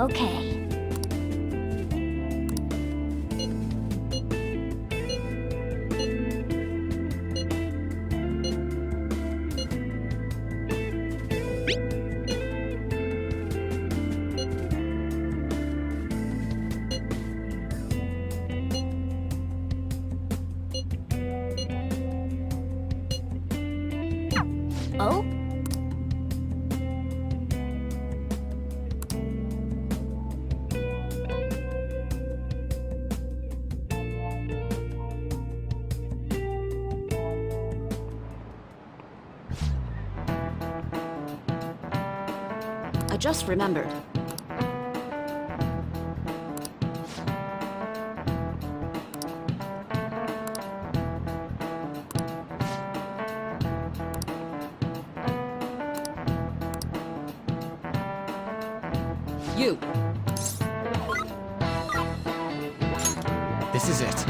Okay. Oh? I just remembered. You! This is it.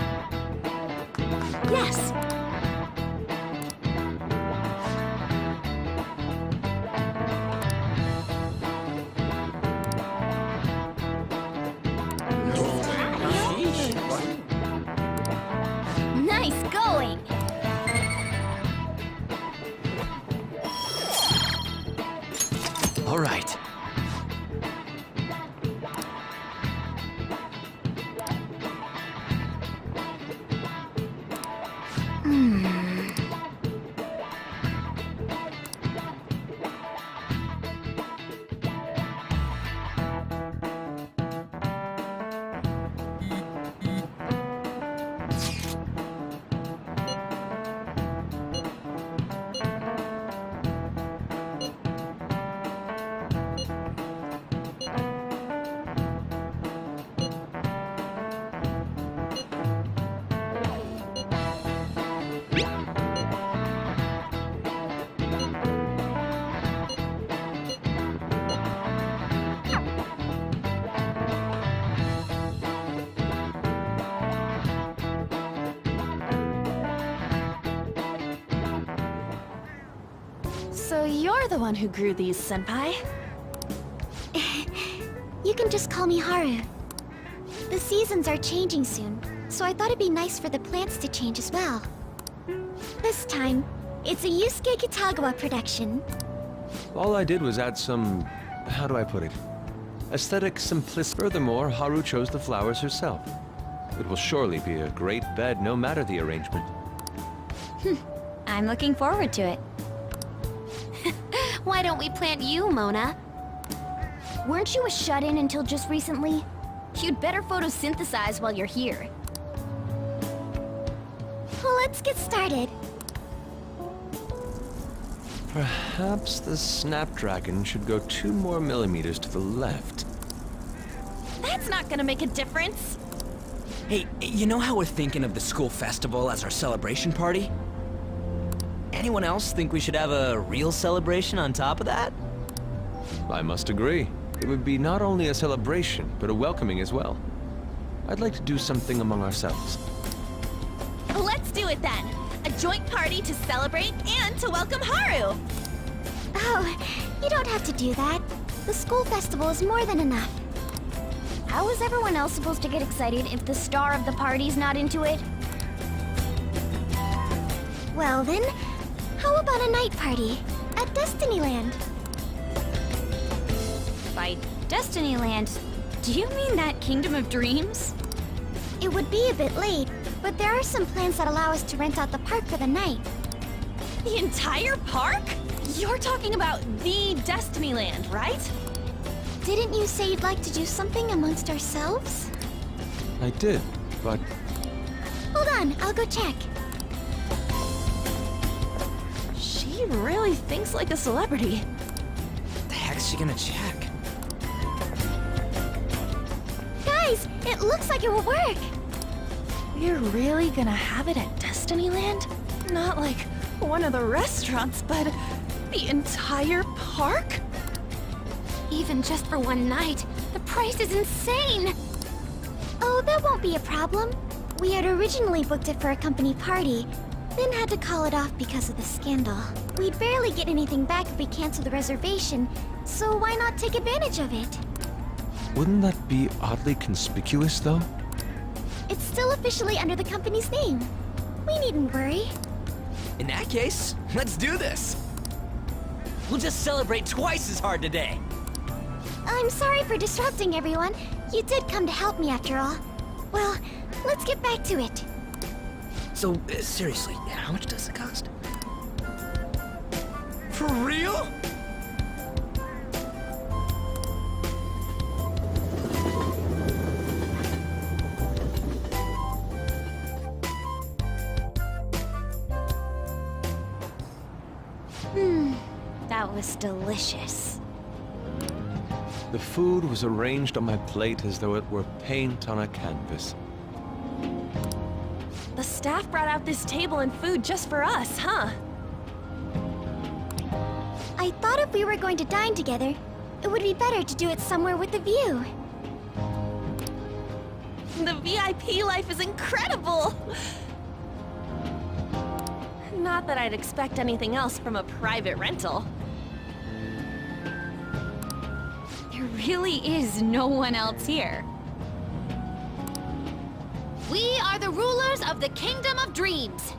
Yes! Nice going! All right. So you're the one who grew these, Senpai? You can just call me Haru. The seasons are changing soon, so I thought it'd be nice for the plants to change as well. This time, it's a Yusuke Kitagawa production. All I did was add some... how do I put it? Aesthetic simplicity. Furthermore, Haru chose the flowers herself. It will surely be a great bed, no matter the arrangement. I'm looking forward to it. Why don't we plant you, Mona? Weren't you a shut-in until just recently? You'd better photosynthesize while you're here. Well, let's get started. Perhaps the Snapdragon should go 2 more millimeters to the left. That's not gonna make a difference. Hey, you know how we're thinking of the school festival as our celebration party? Anyone else think we should have a real celebration on top of that? I must agree. It would be not only a celebration, but a welcoming as well. I'd like to do something among ourselves. Let's do it then. A joint party to celebrate and to welcome Haru. Oh, you don't have to do that. The school festival is more than enough. How is everyone else supposed to get excited if the star of the party's not into it? Well then, how about a night party at Destinyland? By Destinyland, do you mean that Kingdom of Dreams? It would be a bit late, but there are some plans that allow us to rent out the park for the night. The entire park? You're talking about the Destinyland, right? Didn't you say you'd like to do something amongst ourselves? I did, but Hold on, I'll go check. She really thinks like a celebrity. What the heck's she gonna check? Guys, it looks like it will work. We're really gonna have it at Destinyland? Not like one of the restaurants, but the entire park? Even just for one night, the price is insane. Oh, that won't be a problem. We had originally booked it for a company party, then had to call it off because of the scandal. We'd barely get anything back if we canceled the reservation, so why not take advantage of it? Wouldn't that be oddly conspicuous, though? It's still officially under the company's name. We needn't worry. In that case, let's do this. We'll just celebrate twice as hard today. I'm sorry for disrupting everyone. You did come to help me after all. Well, let's get back to it. So, seriously, how much does it cost? For real? That was delicious. The food was arranged on my plate as though it were paint on a canvas. The staff brought out this table and food just for us, huh? I thought if we were going to dine together, it would be better to do it somewhere with a view. The VIP life is incredible! Not that I'd expect anything else from a private rental. There really is no one else here. We are the rulers of the Kingdom of Dreams.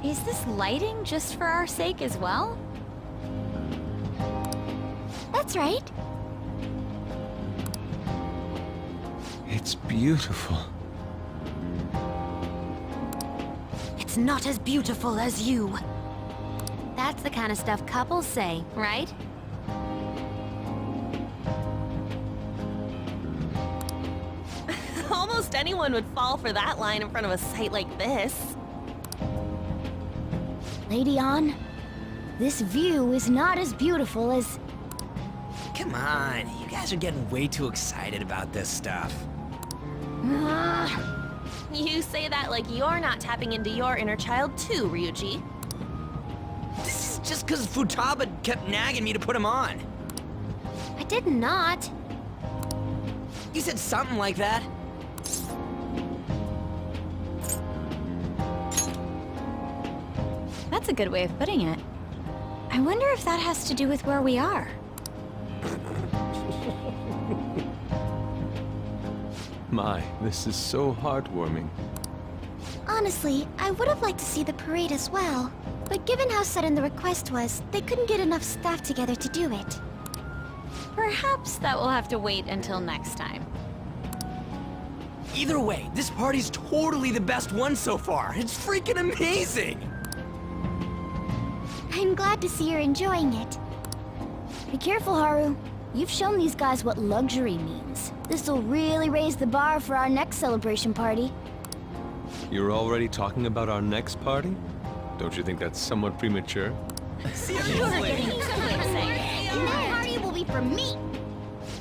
Is this lighting just for our sake as well? That's right. It's beautiful. It's not as beautiful as you. That's the kind of stuff couples say, right? Almost anyone would fall for that line in front of a site like this. Lady An, this view is not as beautiful as... Come on, you guys are getting way too excited about this stuff. You say that like you're not tapping into your inner child too, Ryuji. This is just because Futaba kept nagging me to put him on. I did not. You said something like that. That's a good way of putting it. I wonder if that has to do with where we are. My, this is so heartwarming. Honestly, I would have liked to see the parade as well. But given how sudden the request was, they couldn't get enough staff together to do it. Perhaps that will have to wait until next time. Either way, this party's totally the best one so far. It's freaking amazing! I'm glad to see you're enjoying it. Be careful, Haru. You've shown these guys what luxury means. This'll really raise the bar for our next celebration party. You're already talking about our next party? Don't you think that's somewhat premature? Seriously? That party will be for me!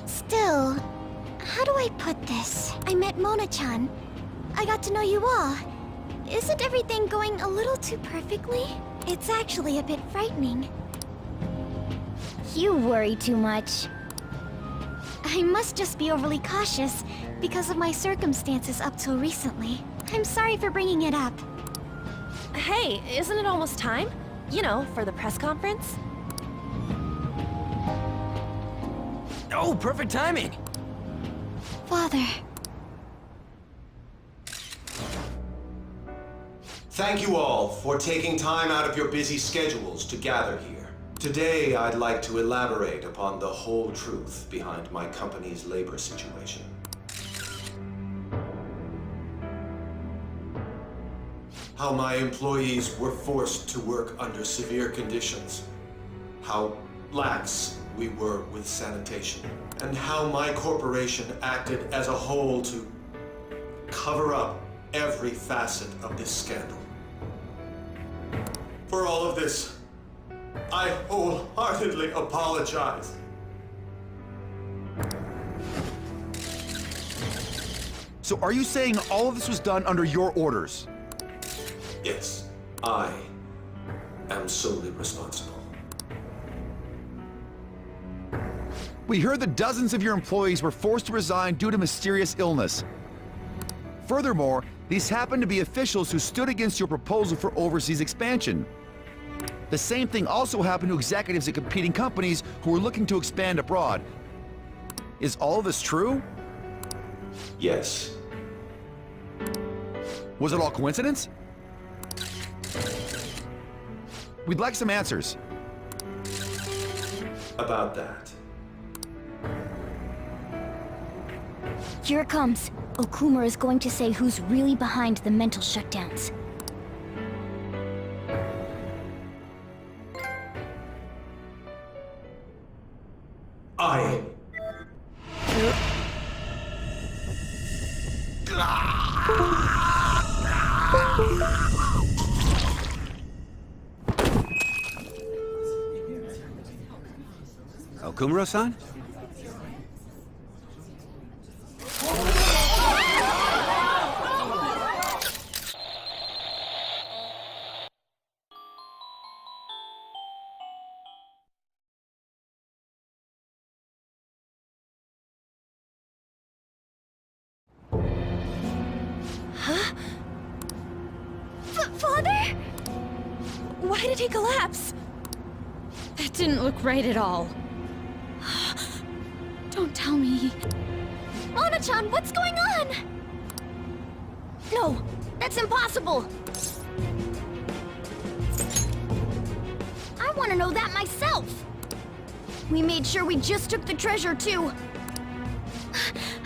Still, how do I put this? I met Mona-chan. I got to know you all. Isn't everything going a little too perfectly? It's actually a bit frightening. You worry too much. I must just be overly cautious because of my circumstances up till recently. I'm sorry for bringing it up. Hey, isn't it almost time? You know, for the press conference? Oh, perfect timing! Father. Thank you all for taking time out of your busy schedules to gather here. Today, I'd like to elaborate upon the whole truth behind my company's labor situation. How my employees were forced to work under severe conditions. How lax we were with sanitation. And how my corporation acted as a whole to cover up every facet of this scandal. For all of this, I wholeheartedly apologize. So are you saying all of this was done under your orders? Yes, I am solely responsible. We heard that dozens of your employees were forced to resign due to mysterious illness. Furthermore, these happened to be officials who stood against your proposal for overseas expansion. The same thing also happened to executives at competing companies who were looking to expand abroad. Is all of this true? Yes. Was it all coincidence? We'd like some answers. About that. Here it comes. Okumara is going to say who's really behind the mental shutdowns. I... Okumura-san? Father? Why did he collapse? That didn't look right at all. Don't tell me. Ana-chan, what's going on? No, that's impossible. I want to know that myself. We made sure we just took the treasure, too.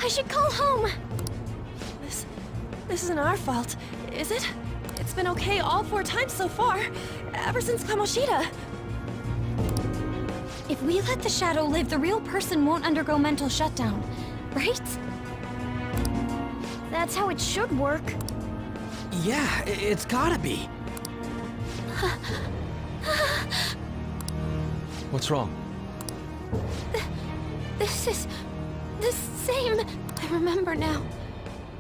I should call home. This isn't our fault, is it? It's been okay all 4 times so far, ever since Kamoshida. If we let the shadow live, the real person won't undergo mental shutdown, right? That's how it should work. Yeah, it's gotta be. What's wrong? This is the same. I remember now.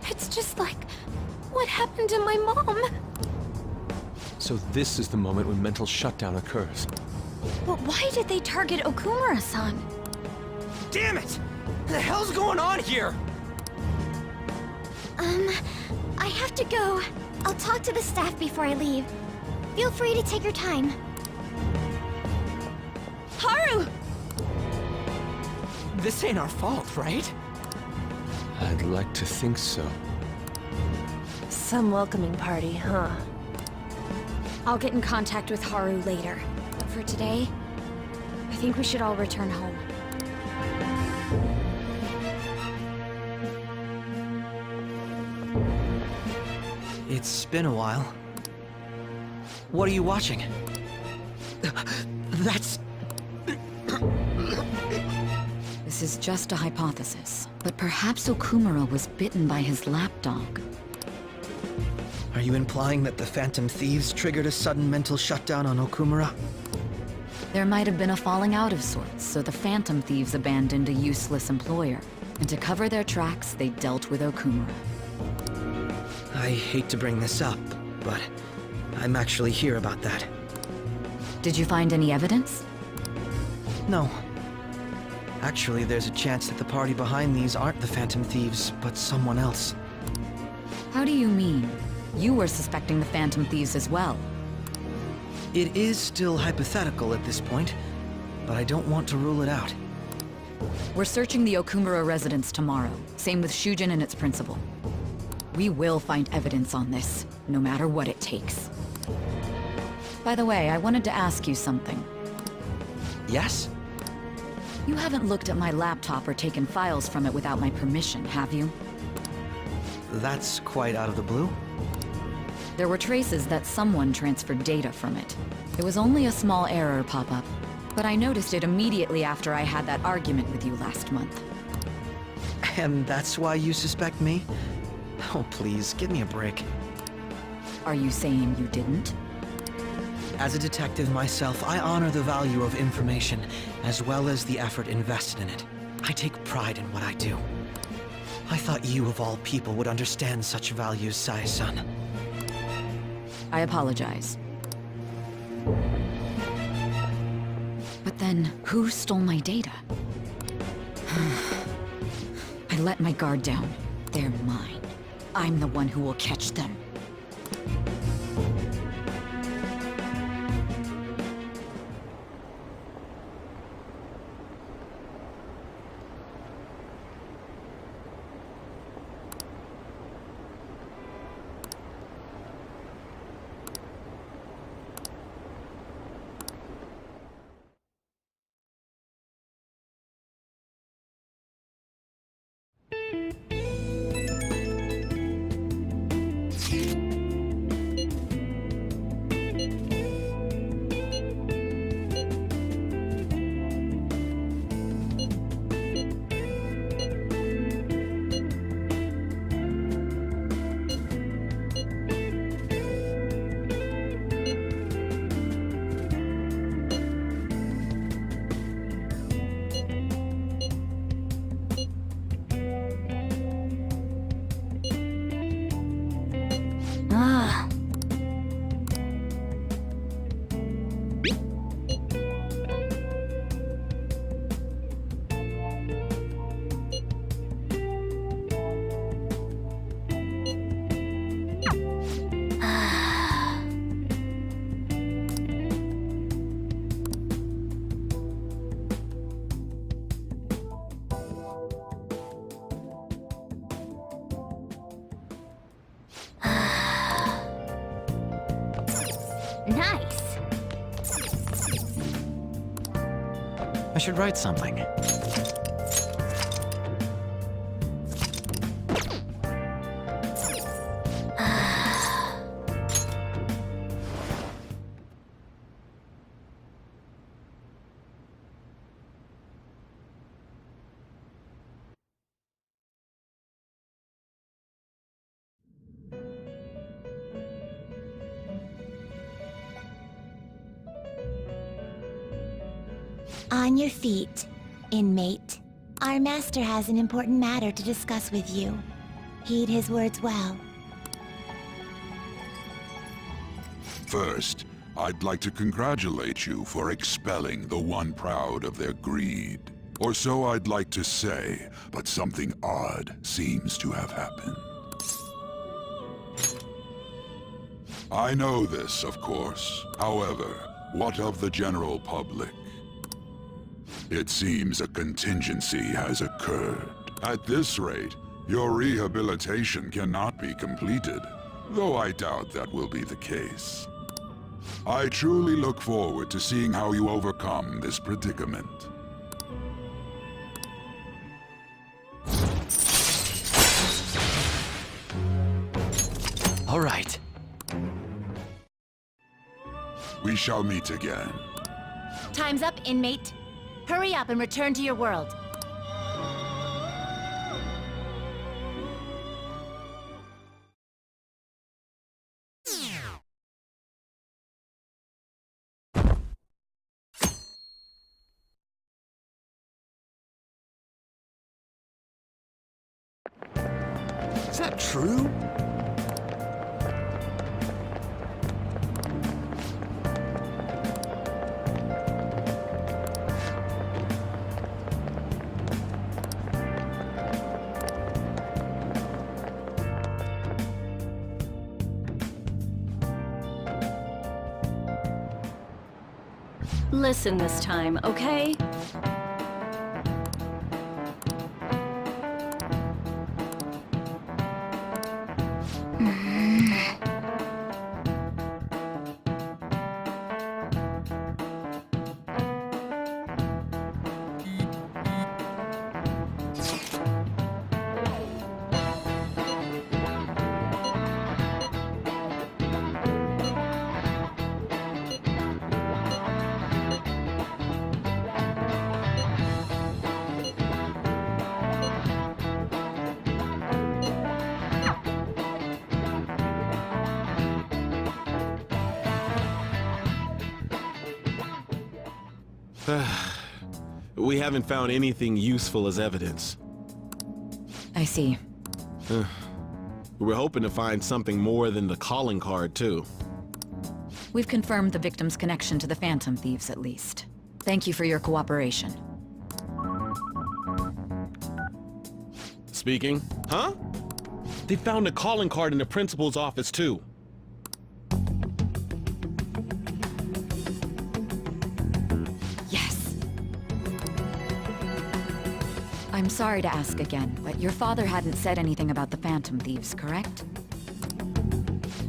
It's just like what happened to my mom. So this is the moment when mental shutdown occurs. But why did they target Okumura-san? Damn it! What the hell's going on here? I have to go. I'll talk to the staff before I leave. Feel free to take your time. Haru! This ain't our fault, right? I'd like to think so. Some welcoming party, huh? I'll get in contact with Haru later. But for today, I think we should all return home. It's been a while. What are you watching? That's... This is just a hypothesis, but perhaps Okumura was bitten by his lapdog. Are you implying that the Phantom Thieves triggered a sudden mental shutdown on Okumura? There might have been a falling out of sorts, so the Phantom Thieves abandoned a useless employer. And to cover their tracks, they dealt with Okumura. I hate to bring this up, but I'm actually here about that. Did you find any evidence? No. Actually, there's a chance that the party behind these aren't the Phantom Thieves, but someone else. How do you mean? You were suspecting the Phantom Thieves as well. It is still hypothetical at this point, but I don't want to rule it out. We're searching the Okumura residence tomorrow. Same with Shujin and its principal. We will find evidence on this, no matter what it takes. By the way, I wanted to ask you something. Yes? You haven't looked at my laptop or taken files from it without my permission, have you? That's quite out of the blue. There were traces that someone transferred data from it. It was only a small error pop-up, but I noticed it immediately after I had that argument with you last month. And that's why you suspect me? Oh, please, give me a break. Are you saying you didn't? As a detective myself, I honor the value of information, as well as the effort invested in it. I take pride in what I do. I thought you, of all people, would understand such values, Sae-san. I apologize. But then, who stole my data? I let my guard down. They're mine. I'm the one who will catch them. I should write something. On your feet, inmate. Our master has an important matter to discuss with you. Heed his words well. First, I'd like to congratulate you for expelling the one proud of their greed. Or so I'd like to say, but something odd seems to have happened. I know this, of course. However, what of the general public? It seems a contingency has occurred. At this rate, your rehabilitation cannot be completed, though I doubt that will be the case. I truly look forward to seeing how you overcome this predicament. All right. We shall meet again. Time's up, inmate. Hurry up and return to your world. Is that true? Listen this time, okay? We haven't found anything useful as evidence. I see. We were hoping to find something more than the calling card, too. We've confirmed the victim's connection to the Phantom Thieves, at least. Thank you for your cooperation. Speaking. Huh? They found a calling card in the principal's office, too. Yes. I'm sorry to ask again, but your father hadn't said anything about the Phantom Thieves, correct?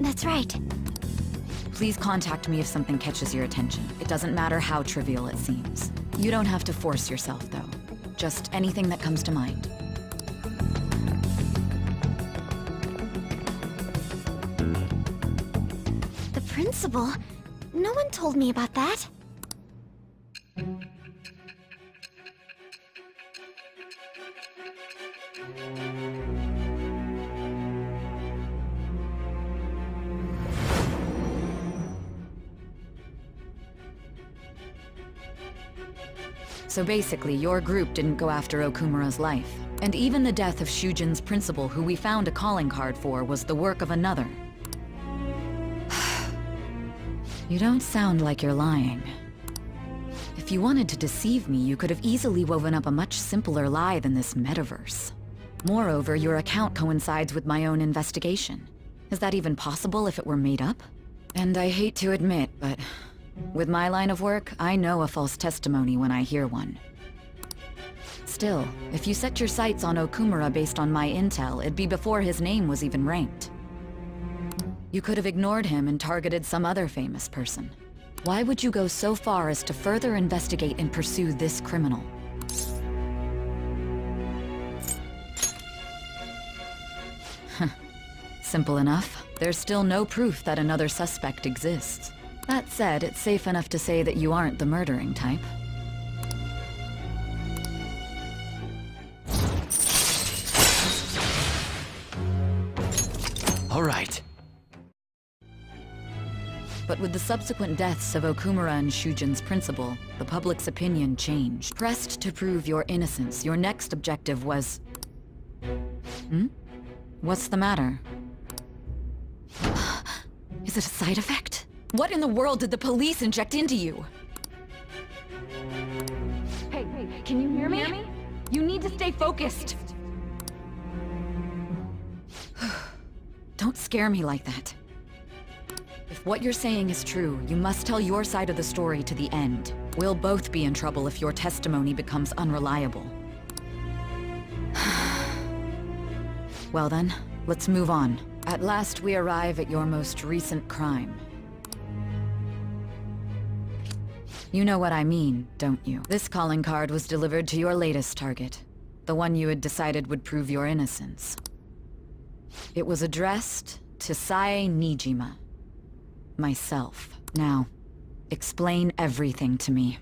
That's right. Please contact me if something catches your attention. It doesn't matter how trivial it seems. You don't have to force yourself, though. Just anything that comes to mind. The principal? No one told me about that. So basically, your group didn't go after Okumara's life. And even the death of Shujin's principal, who we found a calling card for, was the work of another. You don't sound like you're lying. If you wanted to deceive me, you could have easily woven up a much simpler lie than this metaverse. Moreover, your account coincides with my own investigation. Is that even possible if it were made up? And I hate to admit, but with my line of work, I know a false testimony when I hear one. Still, if you set your sights on Okumara based on my intel, it'd be before his name was even ranked. You could have ignored him and targeted some other famous person. Why would you go so far as to further investigate and pursue this criminal? Simple enough. There's still no proof that another suspect exists. That said, it's safe enough to say that you aren't the murdering type. All right. But with the subsequent deaths of Okumara and Shujin's principal, the public's opinion changed. Pressed to prove your innocence, your next objective was... What's the matter? Is it a side effect? What in the world did the police inject into you? Hey, can you hear me? You need to stay focused. Don't scare me like that. If what you're saying is true, you must tell your side of the story to the end. We'll both be in trouble if your testimony becomes unreliable. Well then, let's move on. At last we arrive at your most recent crime. You know what I mean, don't you? This calling card was delivered to your latest target. The one you had decided would prove your innocence. It was addressed to Sae Nijima. Myself. Now, explain everything to me.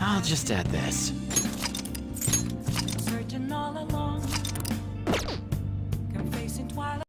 I'll just add this.